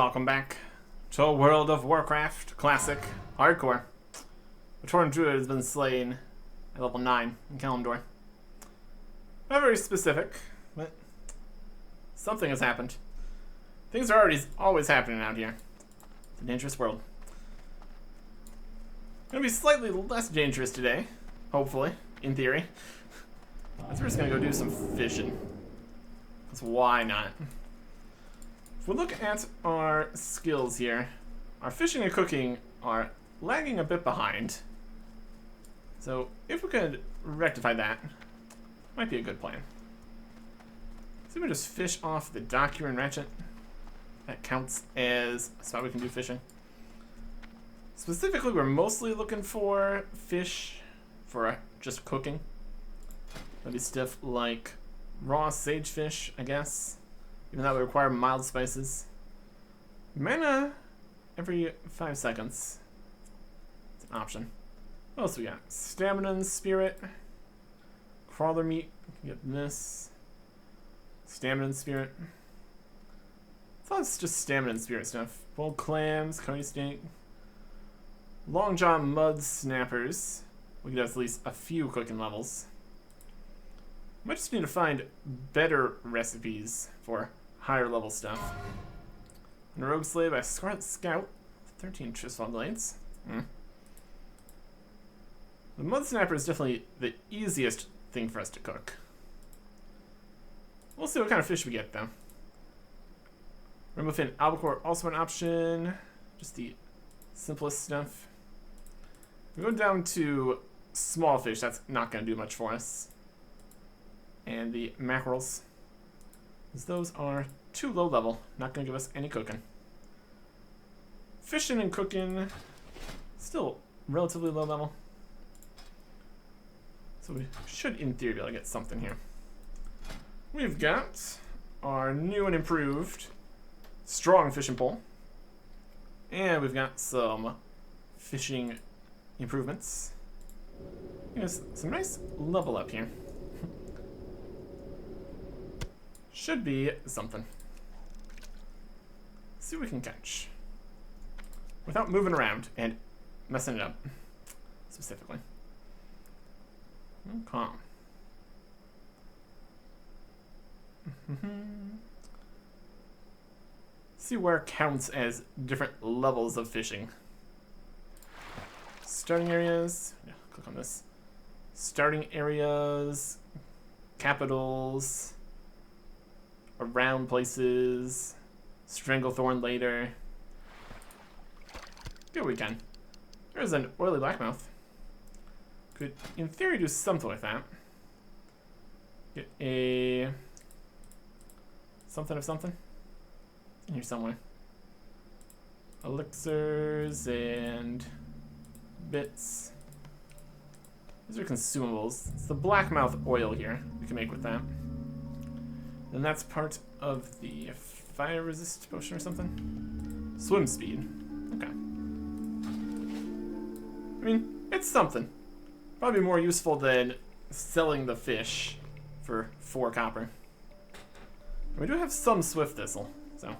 welcome back to a world of Warcraft Classic Hardcore. The Torn Druid has been slain at level 9 in Kalimdor. Not very specific, but something has happened. Things are always happening out here. It's a dangerous world. Gonna be slightly less dangerous today, hopefully, in theory. We're just gonna go do some fishing. Because why not? If we look at our skills here, our fishing and cooking are lagging a bit behind. So if we could rectify that, might be a good plan. So we just fish off the dock here in Ratchet. That counts as a spot we can do fishing. Specifically, we're mostly looking for fish for just cooking. That'd be stuff like raw sagefish, I guess. Even though we require mild spices. Mana every 5 seconds. It's an option. What else we got? Stamina and Spirit. Crawler meat. Get this. Stamina and Spirit. I thought it's just Stamina and Spirit stuff. Boiled clams, coney steak. Long John mud snappers. We could have at least a few cooking levels. Might just need to find better recipes for higher level stuff. And a Rogue Slave by Scarlet Scout. 13 Trisfall Blades. The Mud Snapper is definitely the easiest thing for us to cook. We'll see what kind of fish we get though. Rainbow Fin Albacore also an option. Just the simplest stuff. We go down to small fish, that's not going to do much for us. And the mackerels. Those are too low level, not going to give us any cooking. Fishing and cooking, still relatively low level. So we should, in theory, be able to get something here. We've got our new and improved strong fishing pole. And we've got some fishing improvements. There's some nice level up here. Should be something. See what we can catch. Without moving around and messing it up. Specifically. Okay. See where it counts as different levels of fishing. Starting areas. Yeah, click on this. Starting areas. Capitals. Around places. Stranglethorn later. Here we can. There's an oily blackmouth. Could, in theory, do something with that. Get a something of something in here somewhere. Elixirs and bits. These are consumables. It's the blackmouth oil here we can make with that. And that's part of the fire resist potion or something. Swim speed. Okay. I mean, it's something. Probably more useful than selling the fish for 4 copper. We do have some swift thistle, so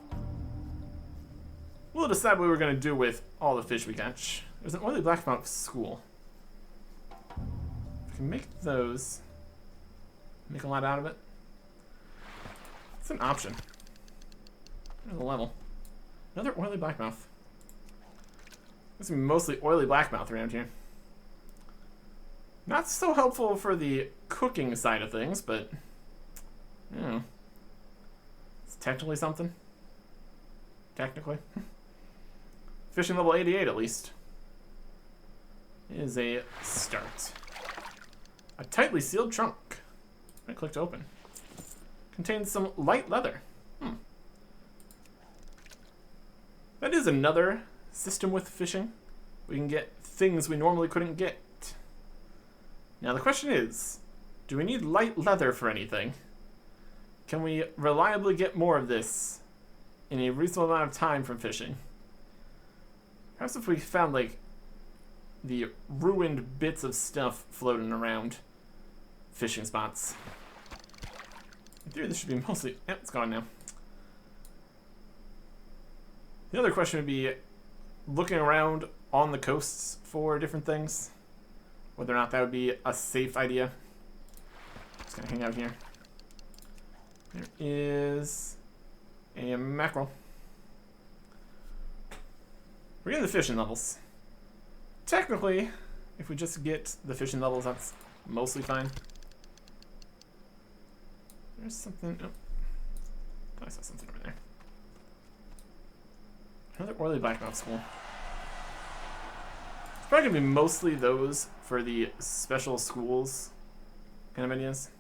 we'll decide what we're going to do with all the fish we catch. There's an oily blackmouth school. We can make those. Make a lot out of it. It's an option. There's a level. Another oily blackmouth. There's mostly oily blackmouth around here. Not so helpful for the cooking side of things, but you know, it's technically something. Technically. Fishing level 88 at least. Is a start. A tightly sealed trunk. I clicked open. Contains some light leather. That is another system with fishing. We can get things we normally couldn't get. Now the question is, do we need light leather for anything? Can we reliably get more of this in a reasonable amount of time from fishing? Perhaps if we found like the ruined bits of stuff floating around fishing spots. In theory, this should be mostly... Yep, it's gone now. The other question would be looking around on the coasts for different things. Whether or not that would be a safe idea. Just gonna hang out here. There is a mackerel. We're getting the fishing levels. Technically, if we just get the fishing levels, that's mostly fine. There's something. Oh, I saw something over there. Another oily blackmouth school. It's probably gonna be mostly those for the special schools kind of ideas.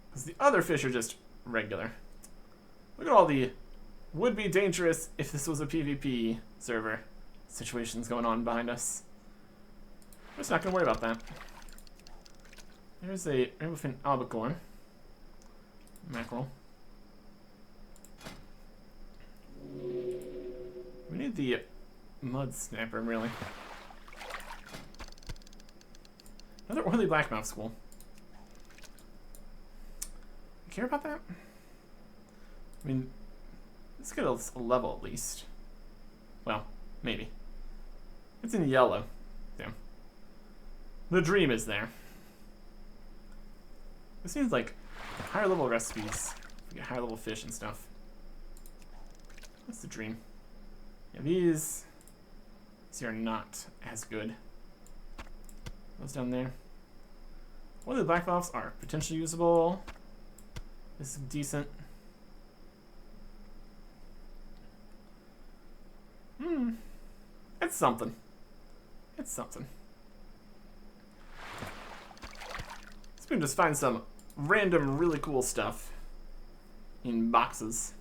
Because the other fish are just regular. Look at all the would be dangerous if this was a PvP server situations going on behind us. We're just not gonna worry about that. There's a rainbowfin albacore. Mackerel. We need the mud snapper, really. Another oily blackmouth school. You care about that? I mean, let's get a level at least. Well, maybe. It's in yellow. Damn. The dream is there. This seems like higher level recipes. We get higher level fish and stuff. What's the dream? Yeah, these are not as good. Those down there. One of the black valves are potentially usable. This is decent. It's something. It's something. Let's maybe just find some random really cool stuff in boxes.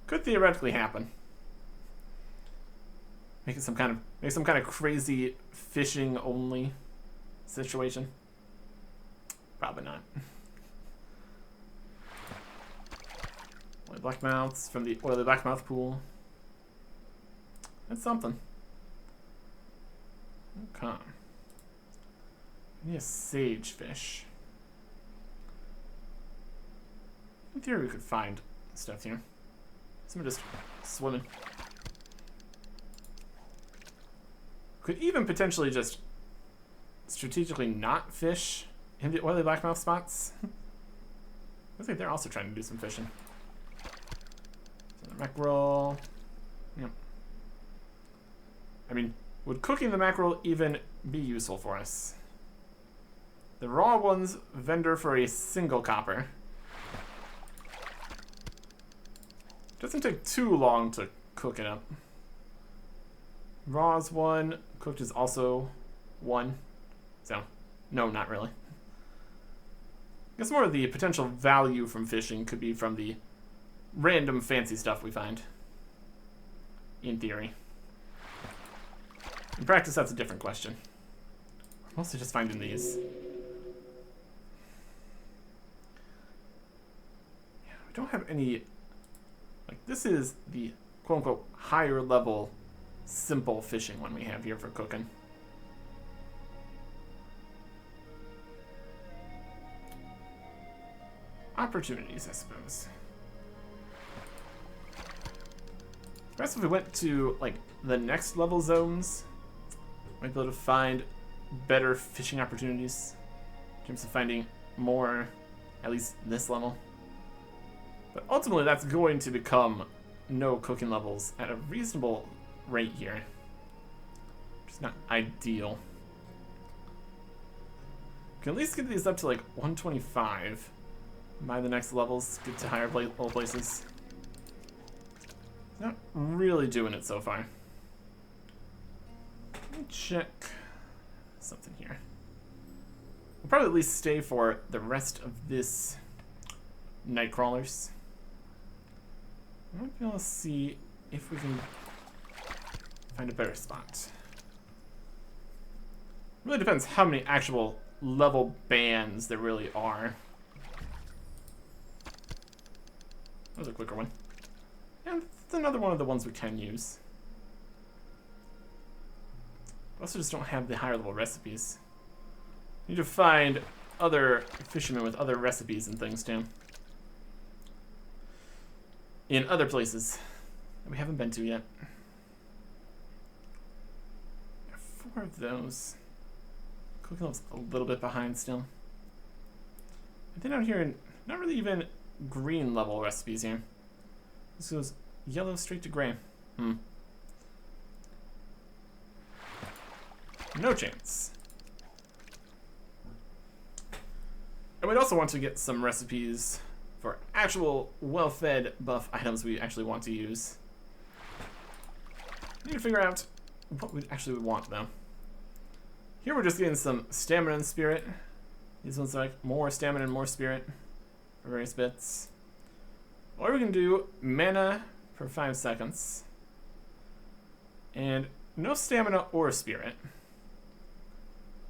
Could theoretically happen. Make some kind of crazy fishing only situation. Probably not. Oily blackmouths from the oily blackmouth pool. That's something. Okay. Maybe a sage fish. In theory, we could find stuff here. Someone just swimming. Could even potentially just strategically not fish in the oily blackmouth spots. Looks like they're also trying to do some fishing. So the mackerel. Yep. I mean, would cooking the mackerel even be useful for us? The raw ones vendor for a single copper. Doesn't take too long to cook it up. Raw is 1, cooked is also 1. So, no, not really. I guess more of the potential value from fishing could be from the random fancy stuff we find. In theory. In practice, that's a different question. I'm mostly just finding these. Yeah, we don't have any... Like, this is the quote-unquote higher level simple fishing one we have here for cooking. Opportunities, I suppose. Perhaps if we went to, like, the next level zones, might be able to find better fishing opportunities in terms of finding more, at least this level. But ultimately, that's going to become no cooking levels at a reasonable rate here. Which is not ideal. We can at least get these up to like 125 by the next levels, get to higher level places. Not really doing it so far. Let me check something here. We'll probably at least stay for the rest of this night crawlers. I might be able to see if we can find a better spot. Really depends how many actual level bands there really are. That was a quicker one. And it's another one of the ones we can use. We also just don't have the higher level recipes. Need to find other fishermen with other recipes and things too. in other places that we haven't been to yet. Got 4 of those. Cooking level's a little bit behind still. And then out here, not really even green level recipes here. This goes yellow straight to gray. No chance. And we'd also want to get some recipes for actual well-fed buff items we actually want to use. Need to figure out what we actually would want though. Here we're just getting some stamina and spirit. These ones are like more stamina and more spirit for various bits. Or we can do mana for 5 seconds. And no stamina or spirit.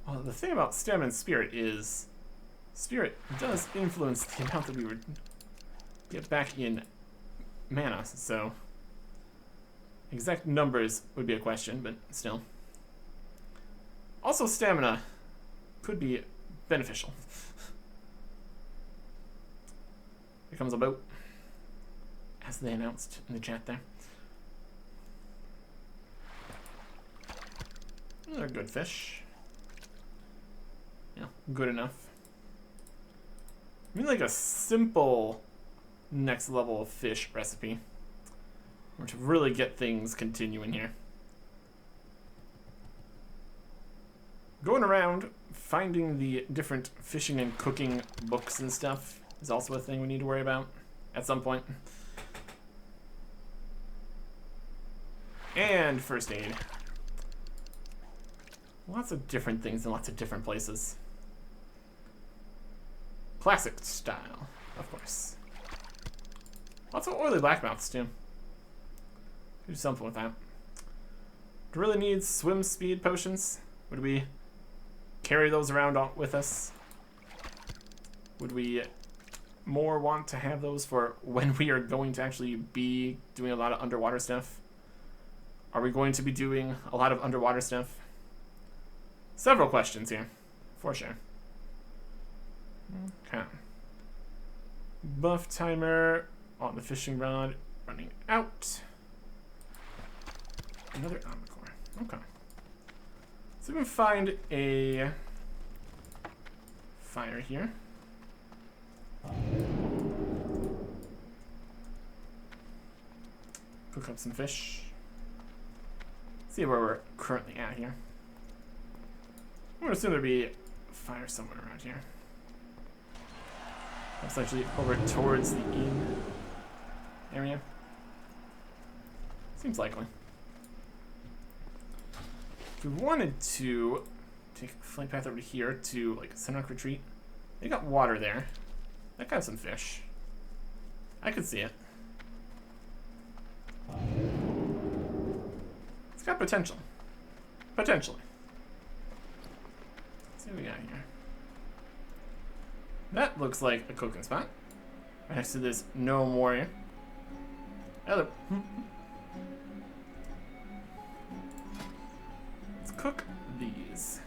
Well, the thing about stamina and spirit is spirit does influence the amount that we would get back in mana, so exact numbers would be a question, but still. Also, stamina could be beneficial. Here comes a boat, as they announced in the chat there. They're good fish. Yeah, good enough. I mean, like a simple next level of fish recipe, or to really get things continuing here. Going around finding the different fishing and cooking books and stuff is also a thing we need to worry about at some point. And first aid. Lots of different things in lots of different places. Classic style, of course. Lots of oily blackmouths, too. Do something with that. Do really need swim speed potions? Would we carry those around with us? Would we more want to have those for when we are going to actually be doing a lot of underwater stuff? Are we going to be doing a lot of underwater stuff? Several questions here, for sure. Okay. Buff timer on the fishing rod running out. Another omnicore. Okay. So we can find a fire here. Cook up some fish. See where we're currently at here. I'm gonna assume there'd be fire somewhere around here. That's actually over towards the inn area. Seems likely. If we wanted to take a flight path over here to like Sunrock Retreat, they got water there. That got some fish. I could see it. It's got potential. Potentially. Let's see what we got here. That looks like a cooking spot. Right next to this gnome warrior. Hello. Let's cook these.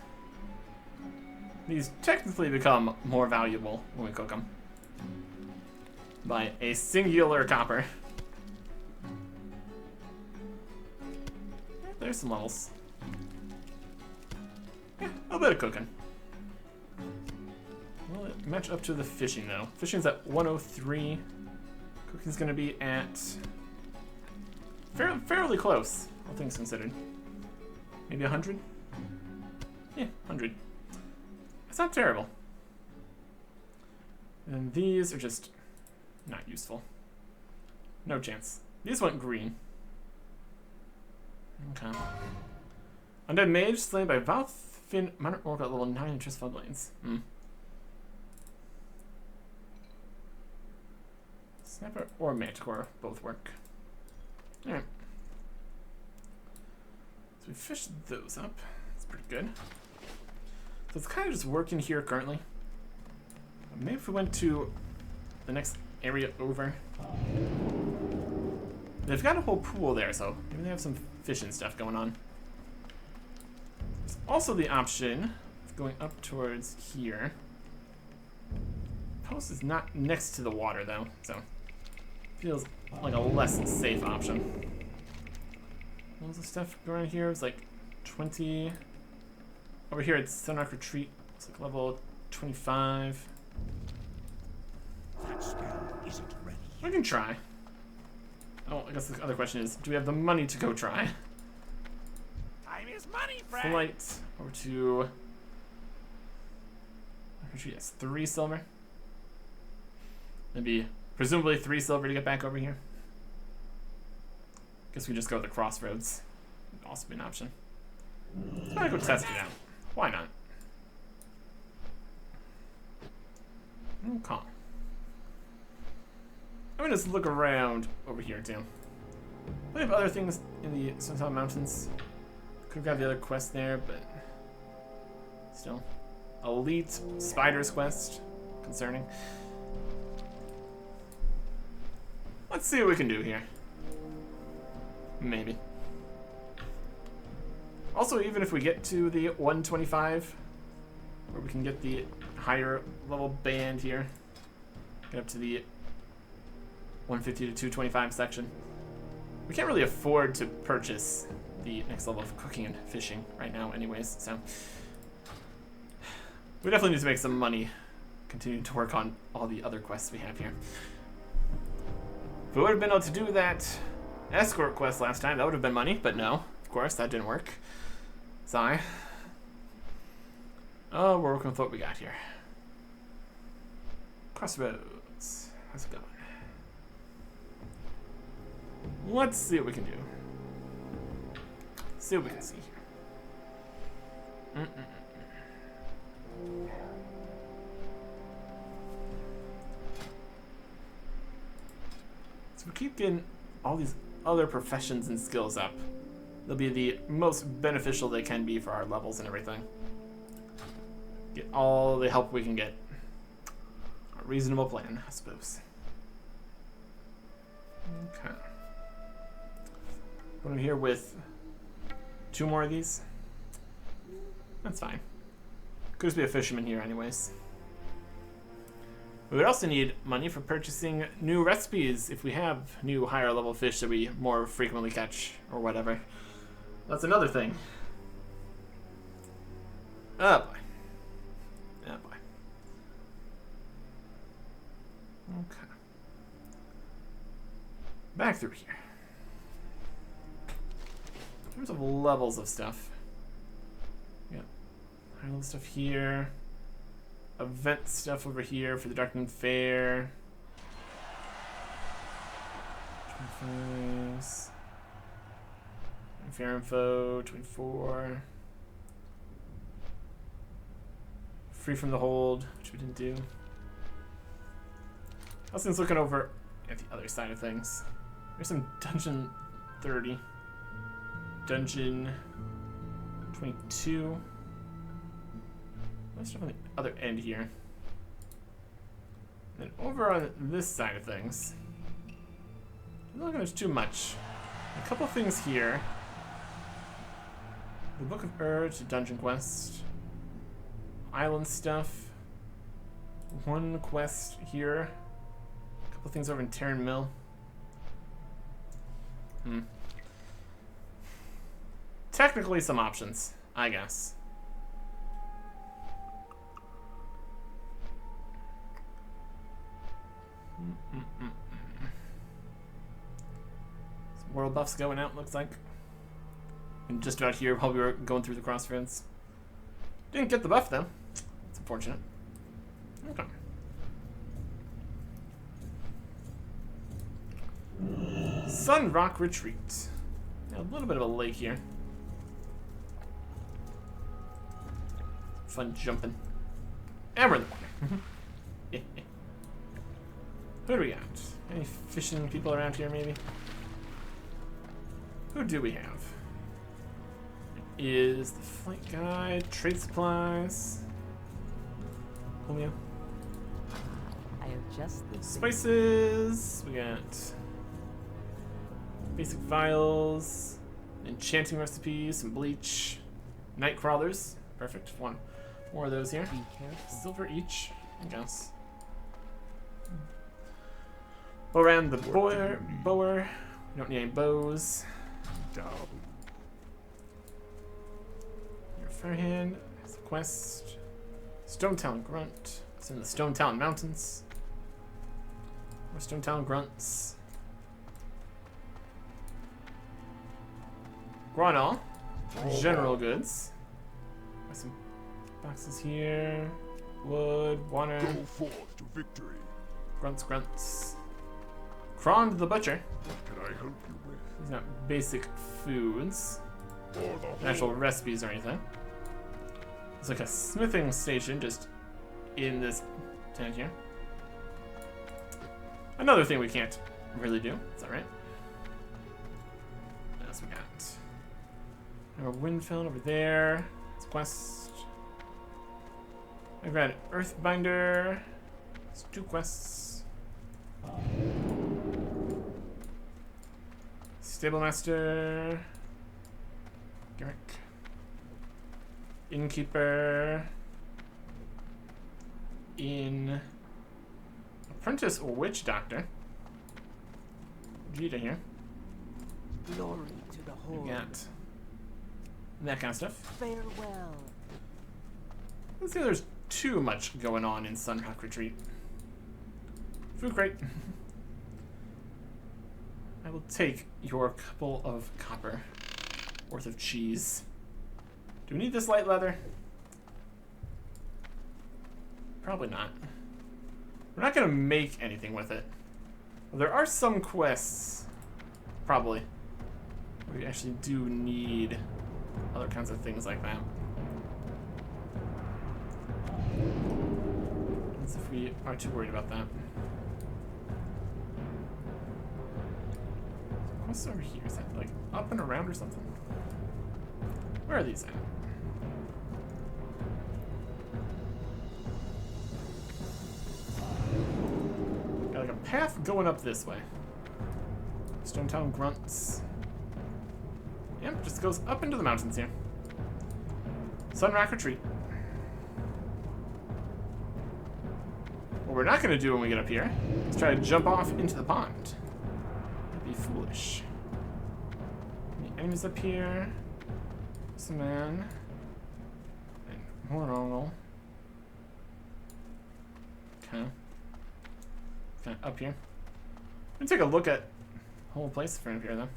These technically become more valuable when we cook them. By a singular copper. There's some levels. Yeah, a little bit of cooking. Will it match up to the fishing though? Fishing's at 103. Cooking's gonna be at fairly close, all things considered. Maybe 100? Yeah, 100. That's not terrible. And these are just not useful. No chance. These went green. Okay. Undead Mage slain by Valfin Monarch Orc at level 9 in Trust Floodlanes. Sniper or Manticore both work. Alright. So we fished those up. That's pretty good. So it's kind of just working here currently. Maybe if we went to the next area over. They've got a whole pool there, so maybe they have some fishing stuff going on. There's also the option of going up towards here. Post is not next to the water though, so Feels like a less safe option. What was the stuff going here? It's like 20. Over here it's Sunrock Retreat. It's like level 25. That spell isn't ready. We can try. Oh, I guess the other question is, do we have the money to go try? Time is money, friend. Flight over to Retreat. Yes, 3 silver. Maybe presumably 3 silver to get back over here. Guess we just go to the crossroads. Would also be an option. Let's probably go test it out. Why not? Okay. I'm gonna just look around over here too. We have other things in the Suntown Mountains. Could have grabbed the other quest there, but still. Elite Spiders quest. Concerning. Let's see what we can do here. Maybe. Also, even if we get to the 125, where we can get the higher level band here, get up to the 150 to 225 section, we can't really afford to purchase the next level of cooking and fishing right now anyways, so we definitely need to make some money continuing to work on all the other quests we have here. If we would have been able to do that escort quest last time, that would have been money, but no, of course, that didn't work. Sigh. Oh, we're working with what we got here. Crossroads. How's it going? Let's see what we can do. See what we can see here. So we keep getting all these other professions and skills up. They'll be the most beneficial they can be for our levels and everything. Get all the help we can get. A reasonable plan, I suppose. Okay. I'm here with 2 more of these. That's fine. Could just be a fisherman here anyways. We would also need money for purchasing new recipes if we have new higher level fish that we more frequently catch or whatever. That's another thing. Oh boy. Oh boy. Okay. Back through here. In terms of levels of stuff. Yeah. High level stuff here. Event stuff over here for the Darkmoon Fair. 25s. Fair info, 24. Free from the hold, which we didn't do. Austin's looking over at the other side of things. There's some Dungeon 30. Dungeon 22. Let's stuff on the other end here. And then over on this side of things, I don't think there's too much. A couple things here. The Book of Urge, Dungeon Quest. Island stuff. 1 quest here. A couple things over in Terran Mill. Technically some options, I guess. Some world buffs going out, looks like. And just about here while we were going through the crossroads. Didn't get the buff though. It's unfortunate. Okay. Sunrock Retreat. Yeah, a little bit of a lake here. Fun jumping. And we're in the water. Who do we got? Any fishing people around here maybe? Who do we have? Is the flight guide, trade supplies. Julio. I have just the Spices. We got basic vials, enchanting recipes, some bleach, night crawlers. Perfect. 1 more of those here. Be careful. Silver each, I guess. Boran the bower. We don't need any bows. Down. Your Fairhand has a quest. Stone Town Grunt. It's in the Stone Town Mountains. More Stone Town Grunts. Granal. General goods. Got some boxes here. Wood, water. Go forth to victory. Grunts, grunts. Krond the Butcher. What can I help you with? These are not basic foods. For the whole. Actual recipes or anything. There's like a smithing station just in this tent here. Another thing we can't really do. Is that right? What else we got? Our Windfell over there. It's quest. I've got an Earthbinder. It's 2 quests. Stablemaster. Garrick. Innkeeper. Apprentice or Witch Doctor. Vegeta here. Glory to the We Horde. got that kind of stuff. Farewell. Let's see if there's too much going on in Sunrock Retreat. Food crate. I will take your couple of copper worth of cheese. Do we need this light leather? Probably not. We're not gonna make anything with it. Well, there are some quests, probably, where we actually do need other kinds of things like that. As if we are too worried about that. What's over here? Is that like up and around or something? Where are these at? Got like a path going up this way. Stone Town Grunts. Yep, just goes up into the mountains here. Sunrock Retreat. What we're not going to do when we get up here is try to jump off into the pond. That'd be foolish. Any enemies up here? There's a man. And more normal. Okay. Kind of up here. Let me take a look at the whole place from up here, though.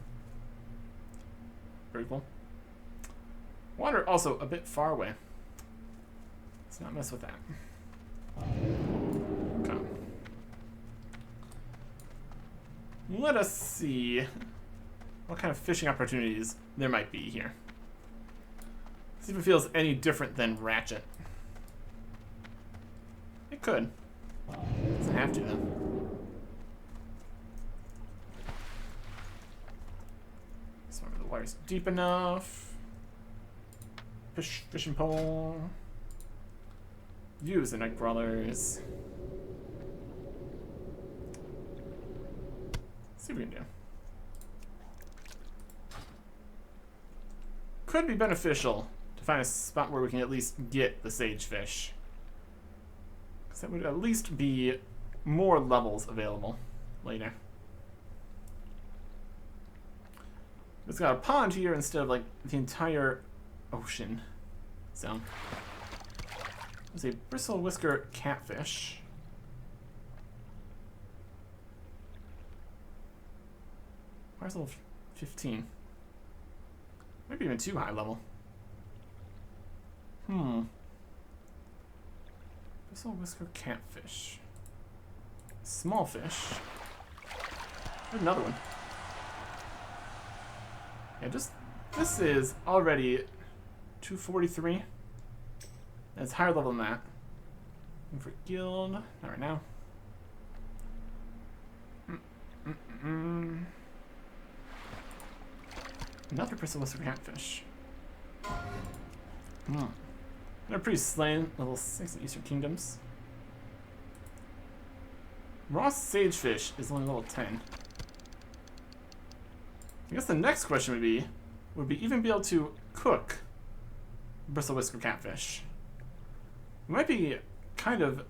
Very cool. Water also a bit far away. Let's not mess with that. Okay. Let us see what kind of fishing opportunities there might be here. See if it feels any different than Ratchet. It could. Doesn't have to, though. So the water's deep enough. Fishing pole. Use the night crawlers. See what we can do. Could be beneficial to find a spot where we can at least get the sagefish. Because that would at least be more levels available later. It's got a pond here instead of like the entire ocean zone. There's a bristle whisker catfish. Where's level 15? Maybe even too high level. Bristle whisker catfish. Small fish. There's another one. Yeah, just this is already 243. It's higher level than that. Looking for guild. Not right now. Another bristle whisker catfish. They're pretty slain. Level 6 in Eastern Kingdoms. Raw sagefish is only level 10. I guess the next question would be even be able to cook bristle whisker catfish? We might be kind of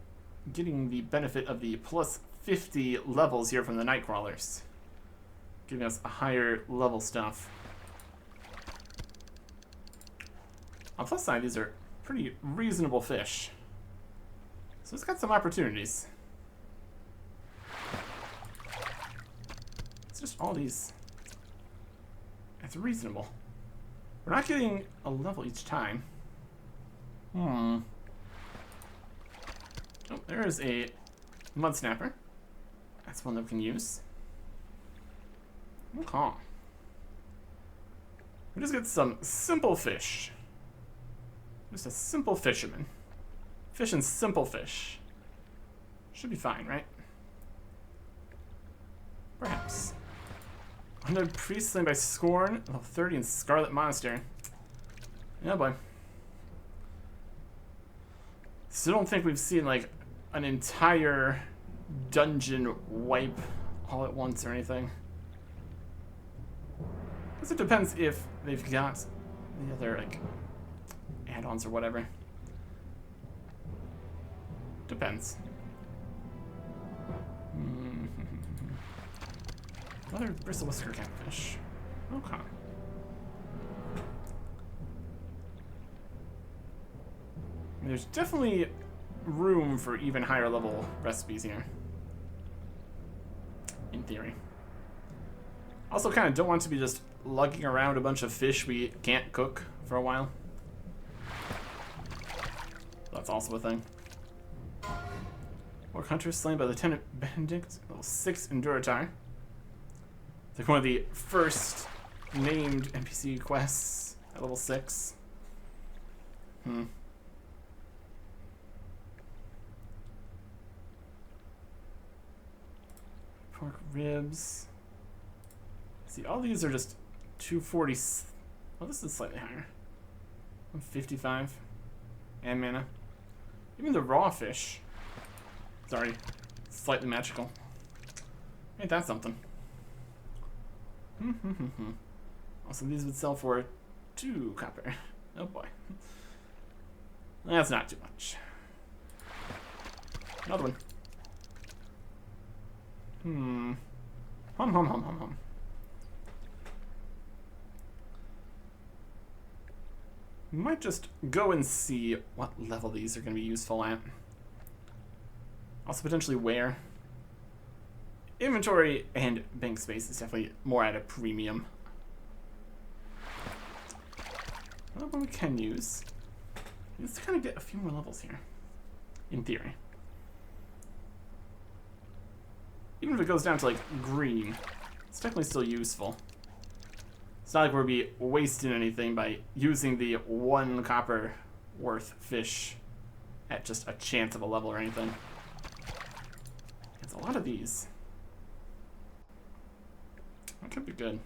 getting the benefit of the plus 50 levels here from the night crawlers, giving us a higher level stuff. On the plus side, these are pretty reasonable fish, so it's got some opportunities. It's just all these. It's reasonable. We're not getting a level each time. Oh, there's a mud snapper. That's one that we can use. Okay. We just get some simple fish. Just a simple fisherman. Fishing simple fish. Should be fine, right? Perhaps. Undead priest slain by Scorn, level 30 in Scarlet Monastery. Yeah, boy. Still don't think we've seen like an entire dungeon wipe all at once or anything. Guess it depends if they've got the other like add-ons or whatever. Depends. Another bristle whisker catfish. Okay. There's definitely room for even higher level recipes here. In theory. Also kind of don't want to be just lugging around a bunch of fish we can't cook for a while. That's also a thing. Orc hunter slain by Lieutenant Benedict, level 6 Enduratar. It's like one of the first named NPC quests at level 6. Pork ribs. See, all these are just 240. Well, this is slightly higher. 155. And mana. Even the raw fish. Sorry. Slightly magical. Ain't that something? Also, these would sell for 2 copper. Oh boy. That's not too much. Another one. Hum. We might just go and see what level these are going to be useful at. Also potentially where. Inventory and bank space is definitely more at a premium. Another one we can use is to kind of get a few more levels here. In theory. Even if it goes down to like green, it's definitely still useful. It's not like we'll be wasting anything by using the 1 copper worth fish at just a chance of a level or anything. It's a lot of these. That could be good.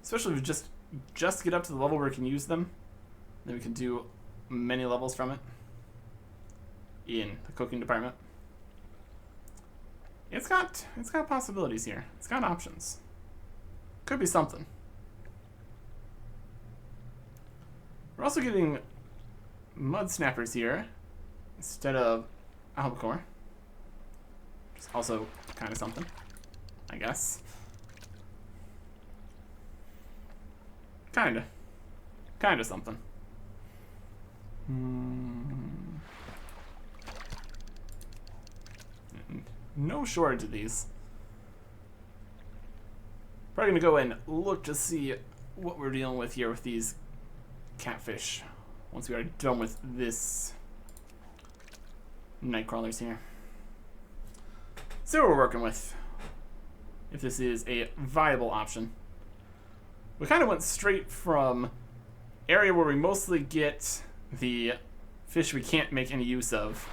Especially if we just get up to the level where we can use them. Then we can do many levels from it. In the cooking department. It's got possibilities here. It's got options. Could be something. We're also getting mud snappers here instead of albacore. Which is also kind of something, I guess. Kinda something. No shortage of these. Probably gonna go and look to see what we're dealing with here with these catfish once we are done with this night crawlers here. See what we're working with. If this is a viable option. We kind of went straight from area where we mostly get the fish we can't make any use of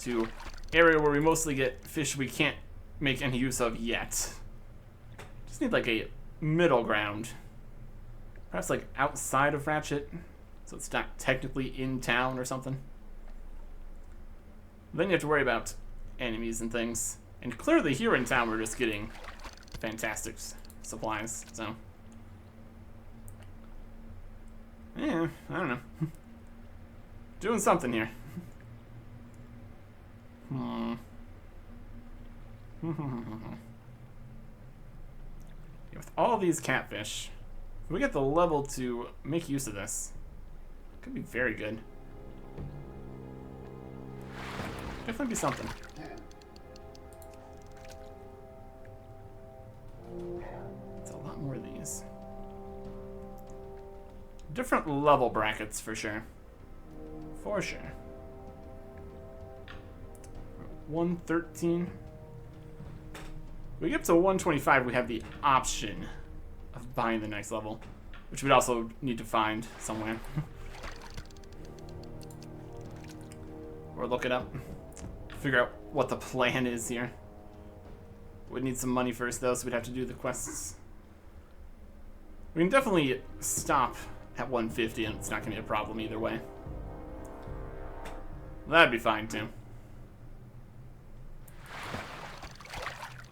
to area where we mostly get fish we can't make any use of yet. Just need like a middle ground. Perhaps like outside of Ratchet, so it's not technically in town or something. Then you have to worry about enemies and things. And clearly here in town we're just getting fantastic supplies, so. Yeah, I don't know. Doing something here. With all these catfish, if we get the level to make use of this, it could be very good. Definitely be something. It's a lot more of these. Different level brackets for sure. For sure. 113. We get up to 125, we have the option of buying the next level, which we'd also need to find somewhere. Or look it up. Figure out what the plan is here. We'd need some money first, though, so we'd have to do the quests. We can definitely stop at 150, and it's not going to be a problem either way. That'd be fine, too.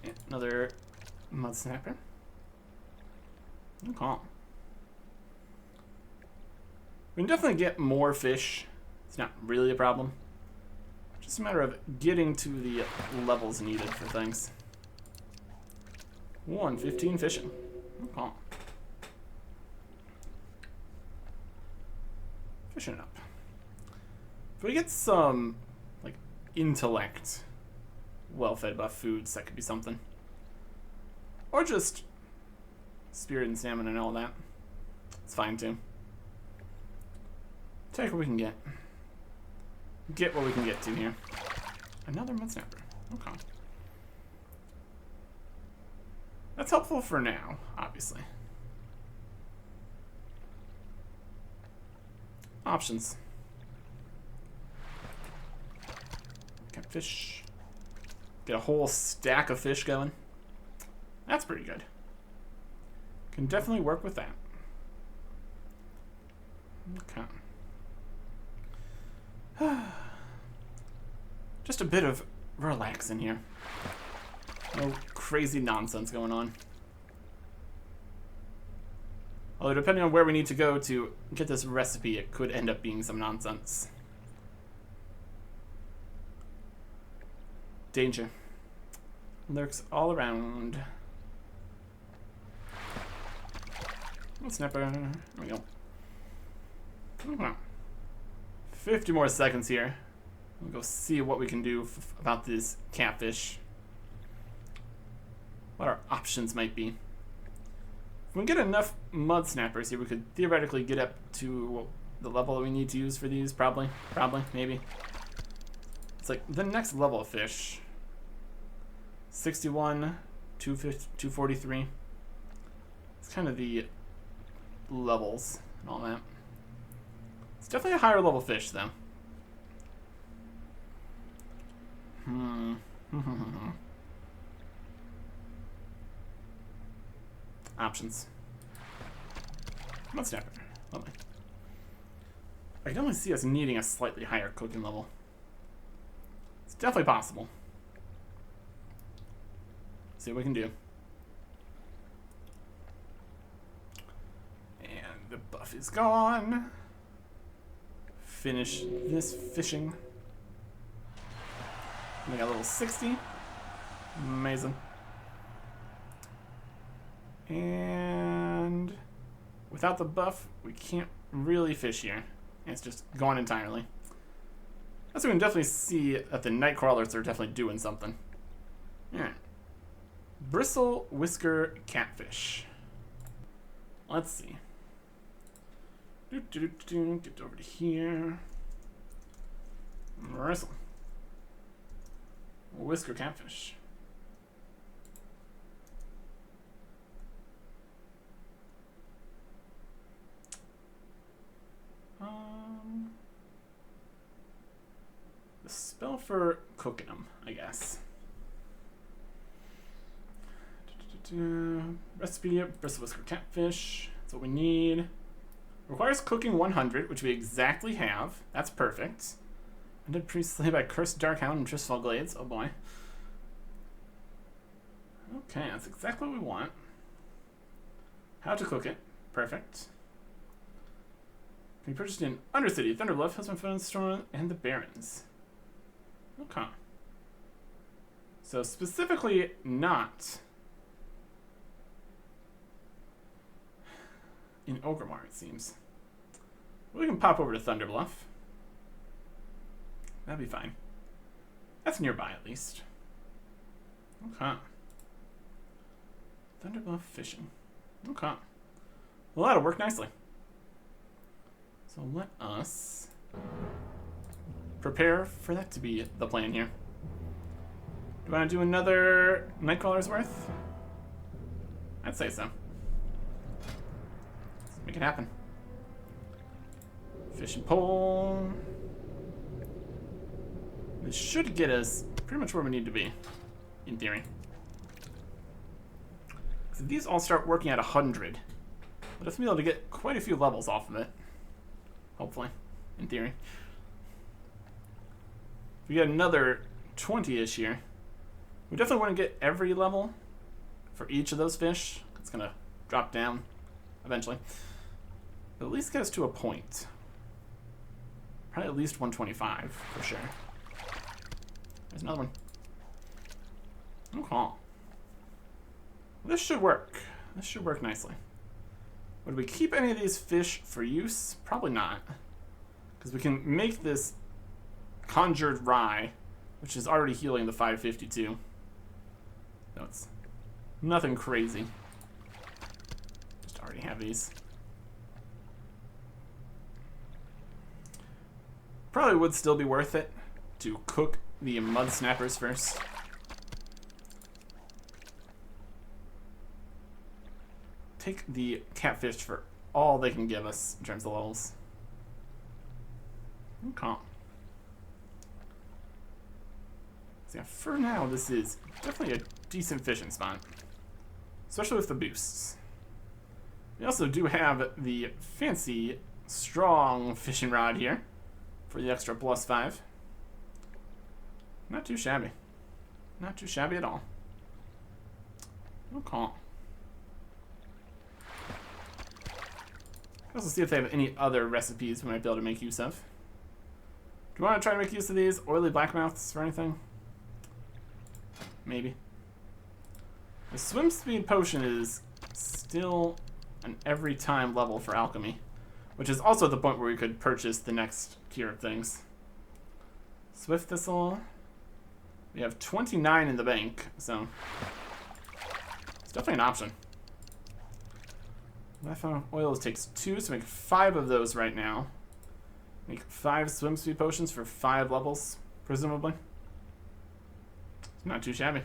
Yeah, another mud snapper. Okay. We can definitely get more fish. It's not really a problem. Just a matter of getting to the levels needed for things. 115 fishing. Okay. Fishing up. If we get some, like, intellect, well-fed buff foods, that could be something. Or just spirit and salmon and all that. It's fine, too. Take what we can get. Get what we can get to here. Another mud snapper. Okay. That's helpful for now, obviously. Options. Catfish. Get a whole stack of fish going. That's pretty good. Can definitely work with that. Okay. Just a bit of relax in here. No crazy nonsense going on. Although depending on where we need to go to get this recipe, it could end up being some nonsense. Danger lurks all around. Oh, snapper. There we go. Okay. 50 more seconds here. We'll go see what we can do about this catfish. What our options might be. If we get enough mud snappers here, we could theoretically get up to the level that we need to use for these. Probably, maybe. It's like the next level of fish. 61, 243. It's kind of the levels and all that. It's definitely a higher level fish, though. Options. Mud snapper. Lovely. I can only see us needing a slightly higher cooking level. It's definitely possible. See what we can do. And the buff is gone. Finish this fishing. We got a level 60. Amazing. And without the buff, we can't really fish here. It's just gone entirely. As we can definitely see that the night crawlers are definitely doing something. Alright. Bristle whisker catfish. Let's see. Get over to here. Bristle. Whisker catfish. The spell for cooking them, I guess. Recipe, bristle whisker catfish. That's what we need. Requires cooking 100, which we exactly have. That's perfect. Ended pre-slay by Cursed Darkhound and Tristfall Glades. Oh boy. Okay, that's exactly what we want. How to cook it. Perfect. Can be purchased in Undercity, Thunderbluff, Husband Storm, and the Barrens. Okay. So specifically not in Orgrimmar, it seems. We can pop over to Thunderbluff. That'd be fine. That's nearby, at least. Okay. Thunderbluff fishing. Okay. Well, that'll work nicely. So let us prepare for that to be the plan here. Do you want to do another Nightcrawler's worth? I'd say so. Let's make it happen. Fishing pole. This should get us pretty much where we need to be, in theory. So these all start working at 100. But if we'll be able to get quite a few levels off of it. Hopefully, in theory. If we get another 20-ish here, we definitely want to get every level for each of those fish. It's going to drop down eventually. But at least get us to a point. Probably at least 125 for sure. There's another one. Okay. Well, this should work. This should work nicely. Would we keep any of these fish for use? Probably not. Because we can make this conjured rye, which is already healing the 552. No, it's nothing crazy. Just already have these. Probably would still be worth it to cook the mud snappers first. Take the catfish for all they can give us in terms of levels. Okay. So yeah, for now, this is definitely a decent fishing spot. Especially with the boosts. We also do have the fancy, strong fishing rod here for the extra +5. Not too shabby. Not too shabby at all. Okay. Let's see if they have any other recipes we might be able to make use of. Do you want to try to make use of these oily blackmouths or anything? Maybe. The swim speed potion is still an every time level for alchemy, which is also the point where we could purchase the next tier of things. Swift Thistle. We have 29 in the bank, so it's definitely an option. Life oils takes 2, so make 5 of those right now. Make 5 swim speed potions for 5 levels, presumably. It's not too shabby.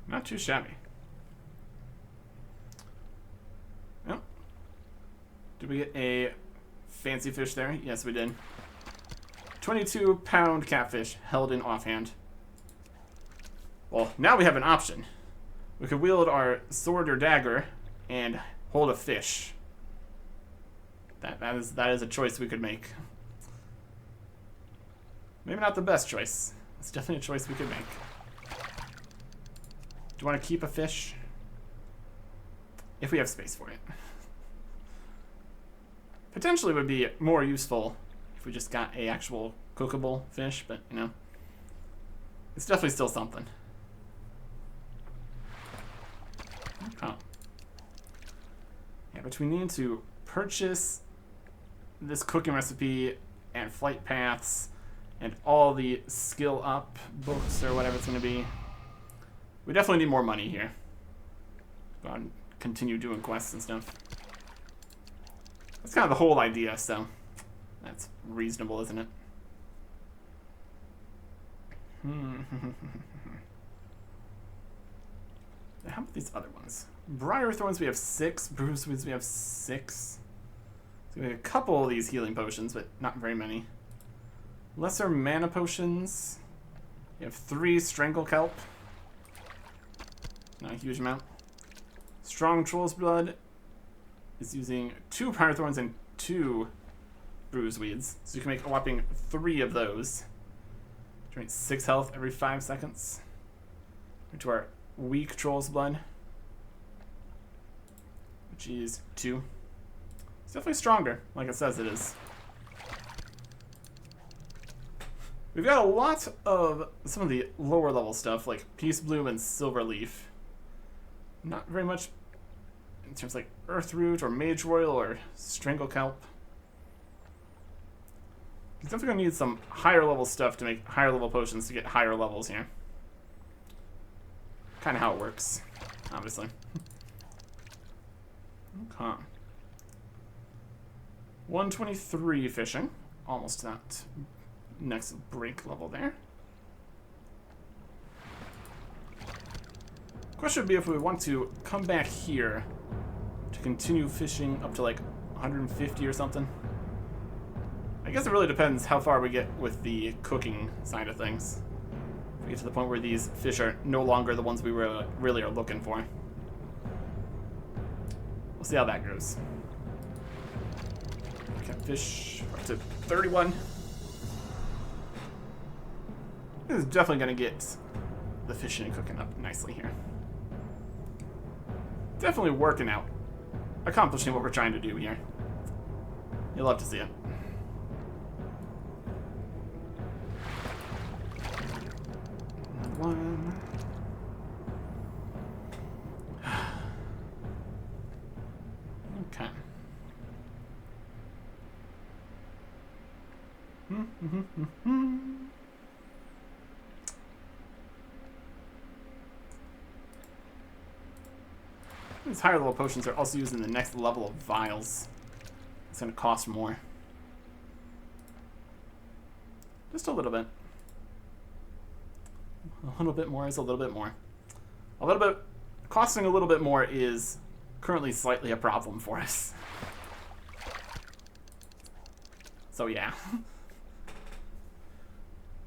Not too shabby. Yep. Did we get a fancy fish there? Yes, we did. 22-pound catfish held in offhand. Well, now we have an option. We could wield our sword or dagger and hold a fish. That is a choice we could make. Maybe not the best choice. It's definitely a choice we could make. Do you want to keep a fish? If we have space for it. Potentially would be more useful if we just got a actual cookable fish, but you know, it's definitely still something. Okay. Yeah, but we need to purchase this cooking recipe and flight paths and all the skill up books or whatever it's going to be. We definitely need more money here. Go out and continue doing quests and stuff. That's kind of the whole idea, so that's reasonable, isn't it? How about these other ones? Briar Thorns we have 6, Bruiseweeds we have 6. So we have a couple of these healing potions, but not very many. Lesser mana potions. We have 3 Strangle Kelp. Not a huge amount. Strong Troll's Blood is using 2 Briar Thorns and 2 Bruiseweeds. So you can make a whopping 3 of those. Drink 6 health every 5 seconds. Into our weak Troll's Blood, which is 2. It's definitely stronger, like it says it is. We've got a lot of some of the lower level stuff, like Peace Bloom and Silverleaf. Not very much in terms of like Earthroot or Mage Royal or Strangle Kelp. He's definitely going to need some higher level stuff to make higher level potions to get higher levels here. Kind of how it works, obviously. Okay. 123 fishing. Almost to that next break level there. Question would be if we want to come back here to continue fishing up to like 150 or something. I guess it really depends how far we get with the cooking side of things. If we get to the point where these fish are no longer the ones we really are looking for. We'll see how that goes. Catfish up to 31. This is definitely going to get the fishing and cooking up nicely here. Definitely working out. Accomplishing what we're trying to do here. You'll love to see it. One. Okay. These higher level potions are also used in the next level of vials. It's going to cost more. Just a little bit. A little bit more is a little bit more. A little bit, costing a little bit more is currently slightly a problem for us. So yeah.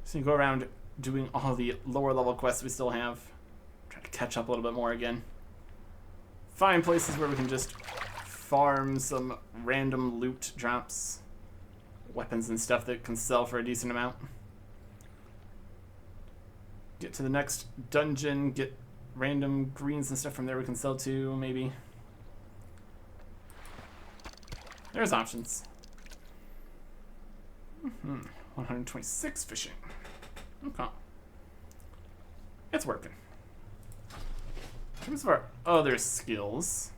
So you go around doing all the lower level quests we still have. Try to catch up a little bit more again. Find places where we can just farm some random loot drops. Weapons and stuff that can sell for a decent amount. Get to the next dungeon, get random greens and stuff from there we can sell to, maybe. There's options. 126 fishing. Okay. It's working. In terms of our other skills,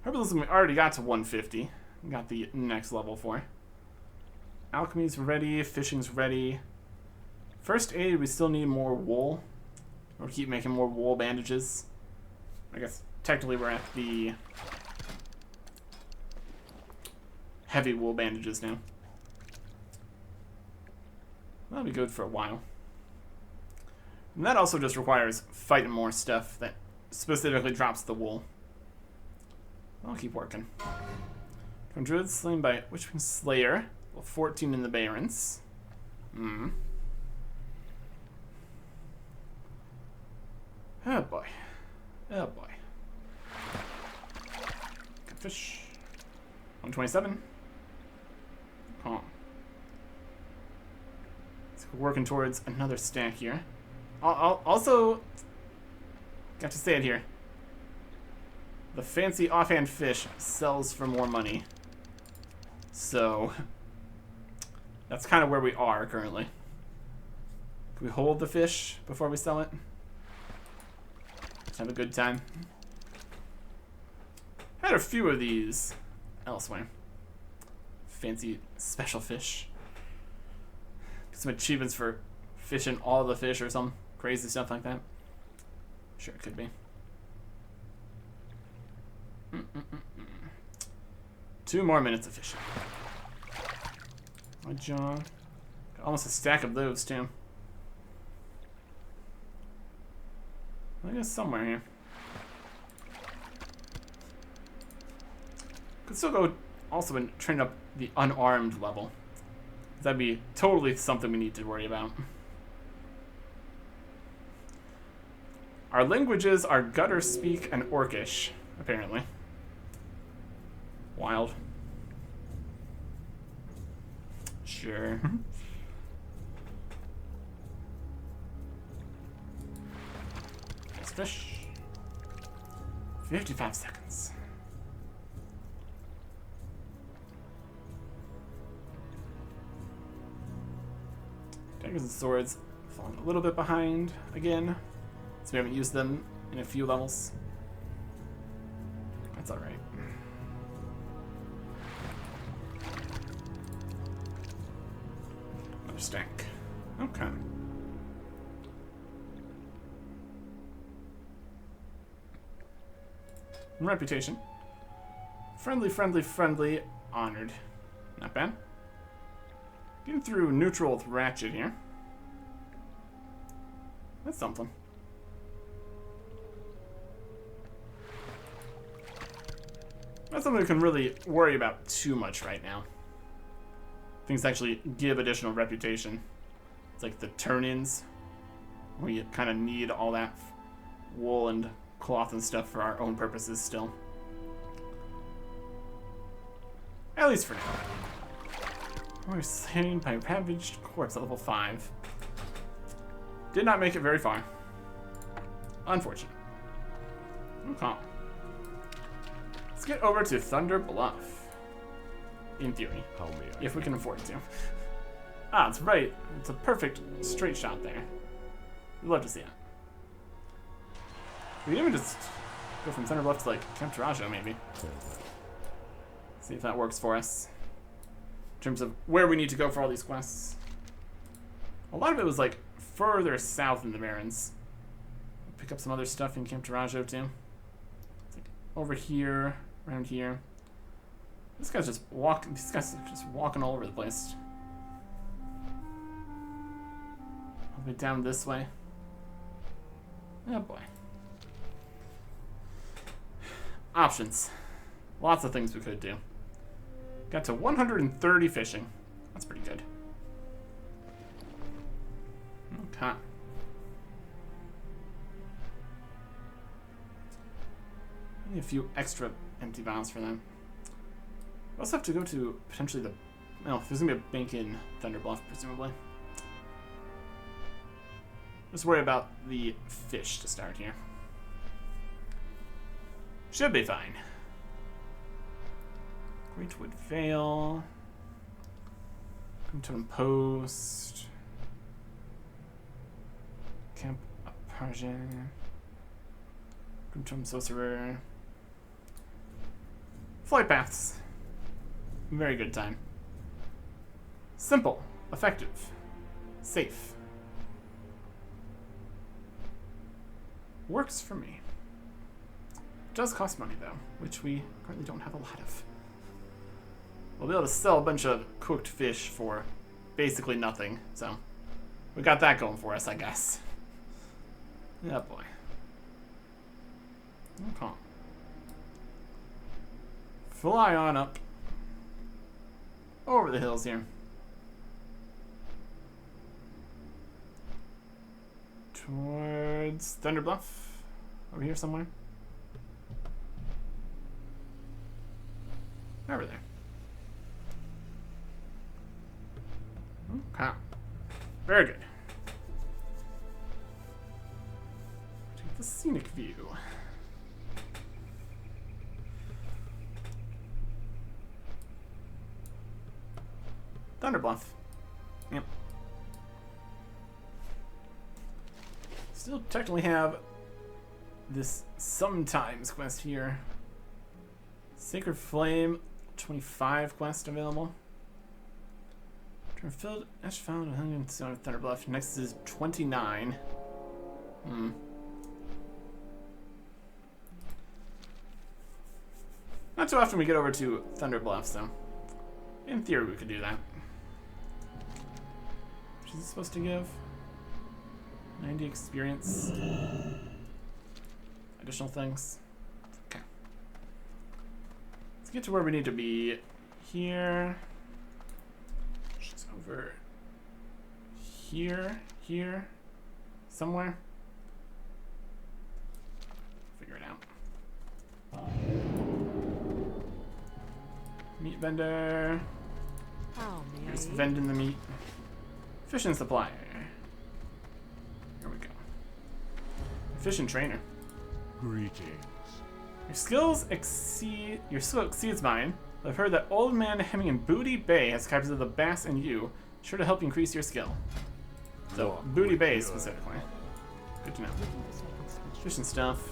herbalism we already got to 150. We got the next level for. Alchemy's ready, fishing's ready. First aid, we still need more wool. We'll keep making more wool bandages. I guess technically we're at the heavy wool bandages now. That'll be good for a while. And that also just requires fighting more stuff that specifically drops the wool. I'll keep working. Druid slain by Witchwing Slayer. Level 14 in the Barrens. Oh boy. Oh boy. Good fish. 127. Oh. So we're working towards another stack here. I'll also got to say it here. The fancy offhand fish sells for more money. So that's kind of where we are currently. Can we hold the fish before we sell it? Just have a good time. Had a few of these elsewhere. Fancy special fish. Some achievements for fishing all the fish or some crazy stuff like that. Sure, it could be. 2 more minutes of fishing. My jaw. Got almost a stack of those too. I guess somewhere here. Could still go also and train up the unarmed level. That'd be totally something we need to worry about. Our languages are Gutter Speak and Orcish, apparently. Wild. Sure. Nice fish. 55 seconds. Daggers and swords falling a little bit behind again, so we haven't used them in a few levels. That's alright. Another stack. Okay. Reputation. Friendly, friendly, friendly. Honored. Not bad. Getting through neutral with Ratchet here. That's something. Not something we can really worry about too much right now. Things actually give additional reputation. It's like the turn-ins. We kind of need all that wool and cloth and stuff for our own purposes still. At least for now. We're slain by a ravaged corpse at level 5. Did not make it very far. Unfortunate. Okay. Let's get over to Thunder Bluff. In theory. How may I? If we can afford to. Ah, that's right. It's a perfect straight shot there. We'd love to see it. We can even just go from Thunder Bluff to like Camp Tarajo maybe. See if that works for us. In terms of where we need to go for all these quests. A lot of it was like further south in the Barrens. Pick up some other stuff in Camp Tarajo too. It's like over here, around here. This guy's just walking. These guys are just walking all over the place. All the way down this way. Oh boy. Options. Lots of things we could do. Got to 130 fishing. That's pretty good. Okay. Only a few extra empty vials for them. We also have to go to potentially the... Oh, there's gonna be a bank in Thunder Bluff, presumably. Just worry about the fish to start here. Should be fine. Greatwood Vale. Totem Post. Camp Aparjan. Totem Sorcerer. Flight paths. Very good time. Simple. Effective. Safe. Works for me. Does cost money though, which we currently don't have a lot of. We'll be able to sell a bunch of cooked fish for basically nothing, so we got that going for us, I guess. Yeah, boy. Okay. Fly on up over the hills here. Towards Thunder Bluff. Over here somewhere. Over there. Okay. Very good. Take the scenic view. Thunder Bluff. Yep. Still technically have this sometimes quest here. Sacred Flame, 25 quest available. Filled Ash found 100 Thunder Bluff. Next is 29. Not too often we get over to Thunder Bluff, so in theory we could do that. What is it supposed to give? 90 experience. Additional things. Okay. Let's get to where we need to be here. Just over here, somewhere. Figure it out. Meat vendor. How may Just I? vending the meat. Fishing supplier. Here we go. Fishing trainer. Greetings. Your skill exceeds mine. I've heard that Old Man Hemming in Booty Bay has captured the bass and you. Sure to help increase your skill. So, What Booty would Bay you specifically. Good to know. Looking for something special. Fish and stuff.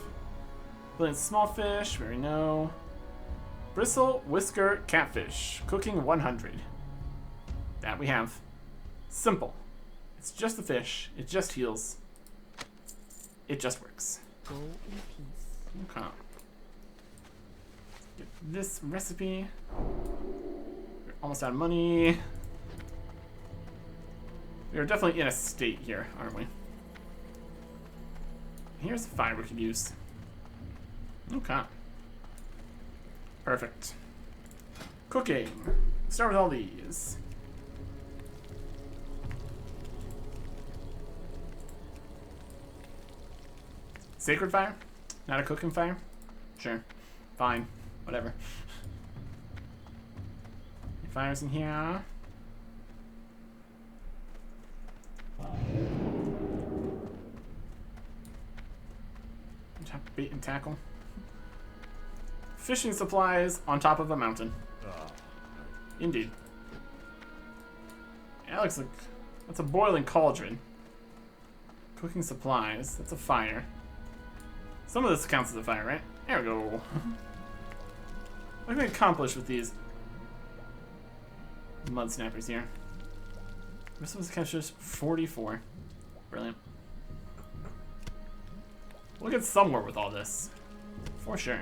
Brilliant small fish, we already know. Bristle, whisker, catfish. Cooking 100. That we have. Simple. It's just the fish. It just heals. It just works. Go in peace. Okay. Get this recipe. We're almost out of money. We are definitely in a state here, aren't we? Here's the fire we could use. Okay. Perfect. Cooking. Start with all these. Sacred fire? Not a cooking fire? Sure. Fine. Whatever. Fires in here. Bait and tackle. Fishing supplies on top of a mountain. Indeed. Yeah, that looks like that's a boiling cauldron. Cooking supplies. That's a fire. Some of this counts as a fire, right? There we go. What can we accomplish with these mud snappers here? This was catches 44. Brilliant. We'll get somewhere with all this. For sure.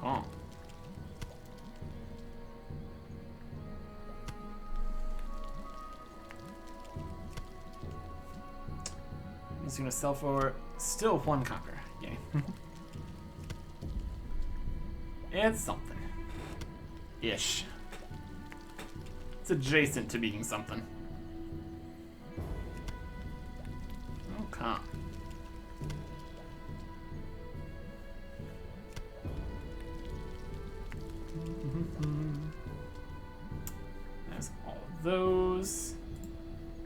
Oh. He's gonna sell for still 1 copper. Yay. It's something. Ish. It's adjacent to being something. Okay. That's all of those.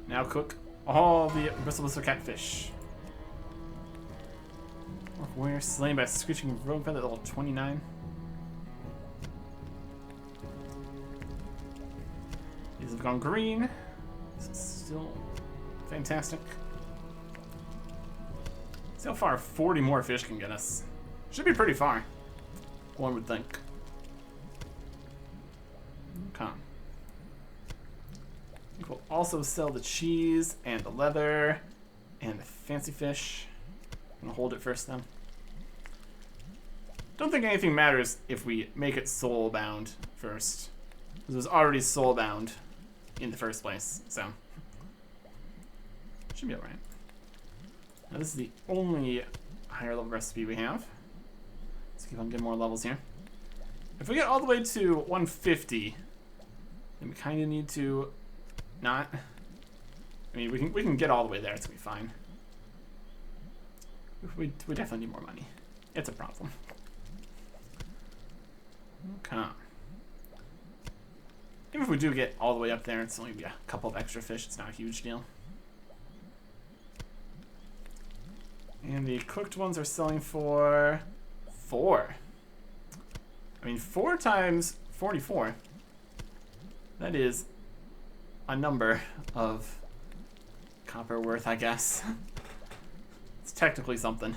Now cook all the bristle catfish. We're slain by a screeching rogue feather level 29. These have gone green. This is still fantastic. See how far 40 more fish can get us. Should be pretty far, one would think. Okay. I think we'll also sell the cheese and the leather and the fancy fish. I'm gonna hold it first then. Don't think anything matters if we make it soul-bound first. Because it was already soul-bound in the first place, so. Should be alright. Now this is the only higher level recipe we have. Let's keep on getting more levels here. If we get all the way to 150, then we kind of need to not. I mean, we can get all the way there. It's gonna be fine. We definitely need more money. It's a problem. Okay. Even if we do get all the way up there, it's only be a couple of extra fish. It's not a huge deal. And the cooked ones are selling for 4. I mean, 4 times 44. That is a number of copper worth, I guess. It's technically something.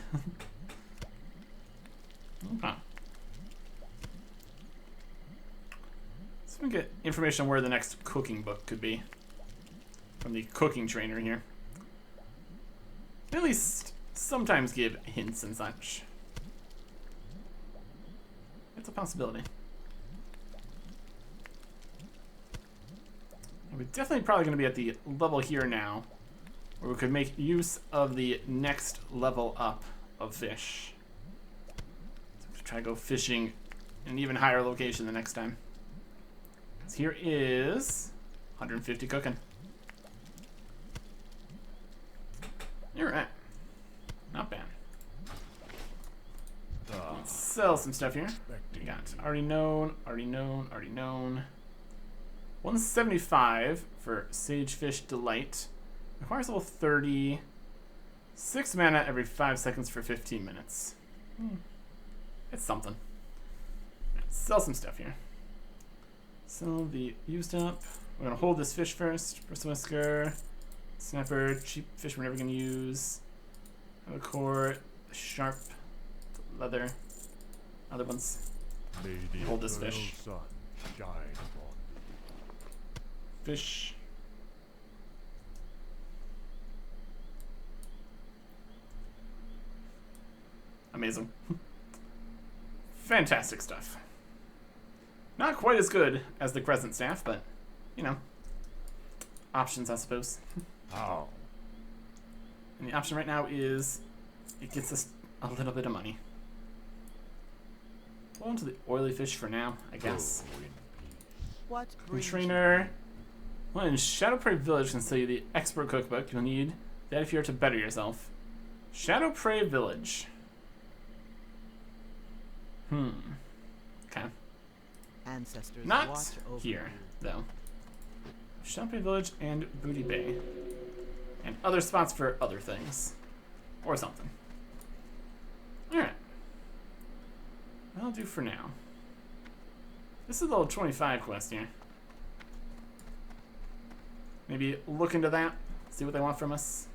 Okay. So we get information on where the next cooking book could be from the cooking trainer here. At least sometimes give hints and such. It's a possibility. And we're definitely probably going to be at the level here now where we could make use of the next level up of fish. So try to go fishing in an even higher location the next time. So here is 150 cooking. You're right. Not bad. Let's sell some stuff here. We got already known, already known, already known. 175 for Sagefish Delight. Requires level 30. 6 mana every 5 seconds for 15 minutes. It's something. Sell some stuff here. Sell the used up. We're gonna hold this fish first. Bristle whisker, snapper, cheap fish we're never gonna use. A core, sharp, leather, other ones. May the Hold this eternal fish. sun shine upon Fish. Amazing. Fantastic stuff. Not quite as good as the crescent staff, but, you know, options, I suppose. you. How? And the option right now is it gets us a little bit of money. Hold on to the oily fish for now, I guess. Go in peace. What And brings trainer. Well, in Shadowprey Village can sell you the expert cookbook. You'll need that if you're to better yourself. Shadowprey Village. Okay. ancestors Not watch over here, you? though. Shadowprey Village and Booty Bay. And other spots for other things. Or something. Alright. That'll do for now. This is a little 25 quest here. Maybe look into that, see what they want from us.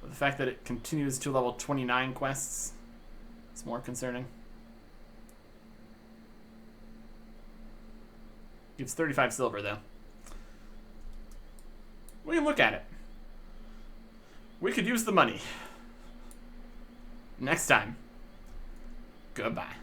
But the fact that it continues to level 29 quests is more concerning. Gives 35 silver, though. We can look at it. We could use the money. Next time. Goodbye.